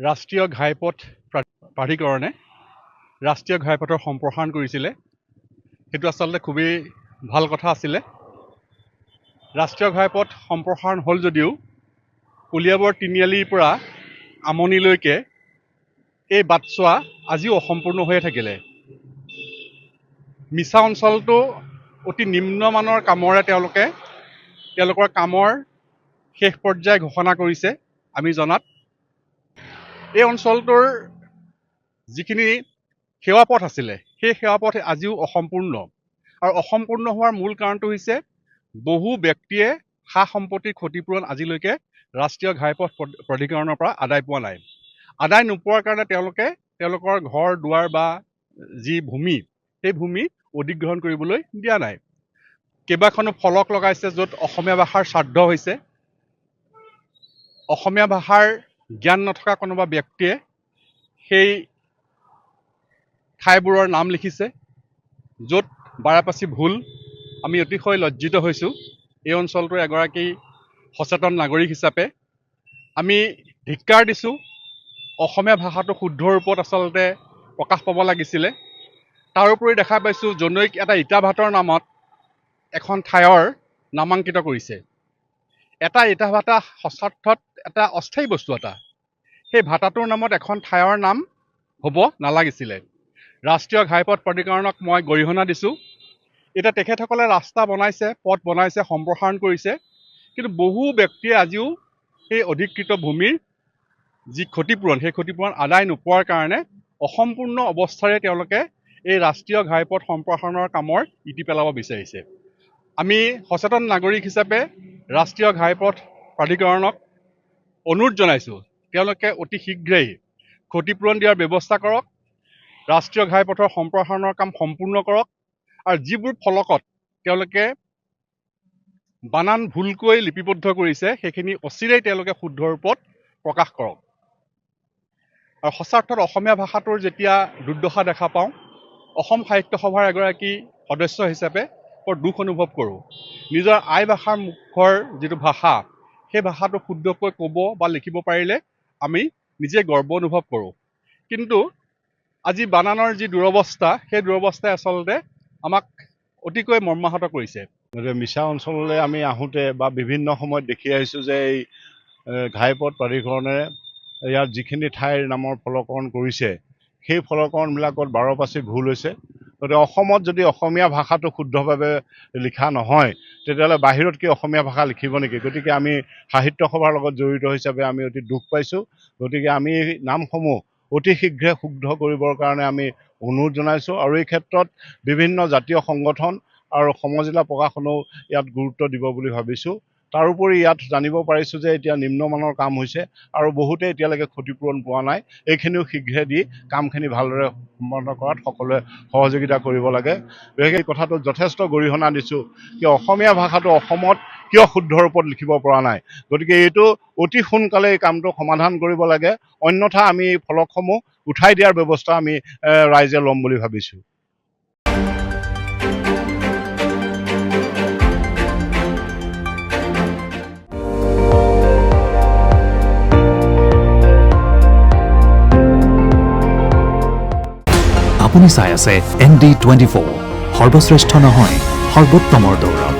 ৰাষ্ট্ৰীয় ঘাইপথ প্ৰাধিকৰণে ৰাষ্ট্ৰীয় ঘাইপথৰ সম্প্ৰসাৰণ কৰিছিলে। সেইটো আচলতে খুবেই ভাল কথা আছিলে। ৰাষ্ট্ৰীয় ঘাইপথ সম্প্ৰসাৰণ হ'ল যদিও কলিয়াবৰ তিনিআলিৰ পৰা আমনিলৈকে এই বাটচোৱা আজিও অসম্পূৰ্ণ হৈয়ে থাকিলে। মিছা অঞ্চলটো অতি নিম্নমানৰ কামৰে তেওঁলোকৰ কামৰ শেষ পৰ্যায় ঘোষণা কৰিছে। আমি জনাত এই অঞ্চলটোৰ যিখিনি সেৱাপথ আছিলে সেই সেৱাপথ আজিও অসম্পূৰ্ণ, আৰু অসম্পূৰ্ণ হোৱাৰ মূল কাৰণটো হৈছে বহু ব্যক্তিয়ে সা সম্পত্তিৰ ক্ষতিপূৰণ আজিলৈকে ৰাষ্ট্ৰীয় ঘাইপথ প্ৰাধিকৰণৰ পৰা আদায় পোৱা নাই। আদায় নোপোৱাৰ কাৰণে তেওঁলোকৰ ঘৰ দুৱাৰ বা যি ভূমি সেই ভূমি অধিগ্ৰহণ কৰিবলৈ দিয়া নাই। কেইবাখনো ফলক লগাইছে য'ত অসমীয়া ভাষাৰ শ্ৰাদ্ধ হৈছে। অসমীয়া ভাষাৰ জ্ঞান নথকা কোনোবা ব্যক্তিয়ে সেই ঠাইবোৰৰ নাম লিখিছে য'ত বাৰাপাচি ভুল। আমি অতিশয় লজ্জিত হৈছোঁ। এই অঞ্চলটোৰ এগৰাকী সচেতন নাগৰিক হিচাপে আমি ধিক্কাৰ দিছোঁ। অসমীয়া ভাষাটো শুদ্ধ ৰূপত আচলতে প্ৰকাশ পাব লাগিছিলে। তাৰোপৰি দেখা পাইছোঁ জনৈক এটা ইটা ভাটাৰ নামত এখন ঠাইৰ নামাংকিত কৰিছে। এটা ইটা ভাটা সঁচাৰ্থত এটা অস্থায়ী বস্তু এটা। সেই ভাটাটোৰ নামত এখন ঠাইৰ নাম হ'ব নালাগিছিলে। ৰাষ্ট্ৰীয় ঘাইপথ প্ৰাধিকৰণক মই গৰিহণা দিছোঁ। এতিয়া তেখেতসকলে ৰাস্তা বনাইছে, পথ বনাইছে, সম্প্ৰসাৰণ কৰিছে, কিন্তু বহু ব্যক্তিয়ে আজিও সেই অধিকৃত ভূমিৰ যি ক্ষতিপূৰণ সেই ক্ষতিপূৰণ আদায় নোপোৱাৰ কাৰণে অসম্পূৰ্ণ অৱস্থাৰে তেওঁলোকে এই ৰাষ্ট্ৰীয় ঘাইপথ সম্প্ৰসাৰণৰ কামৰ ইতি পেলাব বিচাৰিছে। আমি সচেতন নাগৰিক হিচাপে ৰাষ্ট্ৰীয় ঘাইপথ প্ৰাধিকৰণক অনুৰোধ জনাইছোঁ, তেওঁলোকে অতি শীঘ্ৰেই ক্ষতিপূৰণ দিয়াৰ ব্যৱস্থা কৰক, ৰাষ্ট্ৰীয় ঘাইপথৰ সম্প্ৰসাৰণৰ কাম সম্পূৰ্ণ কৰক, আৰু যিবোৰ ফলকত তেওঁলোকে বানান ভুলকৈ লিপিবদ্ধ কৰিছে সেইখিনি অচিৰেই তেওঁলোকে শুদ্ধ ৰূপত প্ৰকাশ কৰক। আৰু সঁচাৰ্থত অসমীয়া ভাষাটোৰ যেতিয়া দুৰ্দশা দেখা পাওঁ, অসম সাহিত্য সভাৰ এগৰাকী সদস্য হিচাপে বৰ দুখ অনুভৱ কৰোঁ। নিজৰ আই ভাষাৰ মুখৰ যিটো ভাষা সেই ভাষাটো শুদ্ধকৈ ক'ব বা লিখিব পাৰিলে আমি নিজে গৰ্ব অনুভৱ কৰোঁ। কিন্তু আজি বানানৰ যি দুৰৱস্থা সেই দুৰৱস্থাই আচলতে আমাক অতিকৈ মৰ্মাহত কৰিছে। মিছা অঞ্চললৈ আমি আহোঁতে বা বিভিন্ন সময়ত দেখি আহিছোঁ যে এই ঘাইপথ প্ৰাধিকৰণে ইয়াত যিখিনি ঠাইৰ নামৰ ফলকৰণ কৰিছে সেই ফলকৰণবিলাকত বাৰপাচি ভুল হৈছে। গতিকে অসমত যদি অসমীয়া ভাষাটো শুদ্ধভাৱে লিখা নহয় তেতিয়াহ'লে বাহিৰত কি অসমীয়া ভাষা লিখিব নেকি? গতিকে আমি সাহিত্য সভাৰ লগত জড়িত হিচাপে আমি অতি দুখ পাইছোঁ। গতিকে আমি এই নামসমূহ অতি শীঘ্ৰে শুদ্ধ কৰিবৰ কাৰণে আমি অনুৰোধ জনাইছোঁ, আৰু এই ক্ষেত্ৰত বিভিন্ন জাতীয় সংগঠন আৰু সমজিলা প্ৰশাসনেও ইয়াত গুৰুত্ব দিব বুলি ভাবিছোঁ। তাৰোপৰি ইয়াত জানিব পাৰিছোঁ যে এতিয়া নিম্নমানৰ কাম হৈছে আৰু বহুতে এতিয়ালৈকে ক্ষতিপূৰণ পোৱা নাই। এইখিনিও শীঘ্ৰে দি কামখিনি ভালদৰে সম্পন্ন কৰাত সকলোৱে সহযোগিতা কৰিব লাগে। বিশেষকৈ এই কথাটোত যথেষ্ট গৰিহণা দিছোঁ কি অসমীয়া ভাষাটো অসমত কিয় শুদ্ধ ৰূপত লিখিব পৰা নাই। গতিকে এইটো অতি সোনকালে এই কামটো সমাধান কৰিব লাগে, অন্যথা আমি এই ফলকসমূহ উঠাই দিয়াৰ ব্যৱস্থা আমি ৰাইজে ল'ম বুলি ভাবিছোঁ। আপুনি চাই আছে ND24, সৰ্বশ্ৰেষ্ঠ নহয় সৰ্বোত্তমৰ দৌৰ।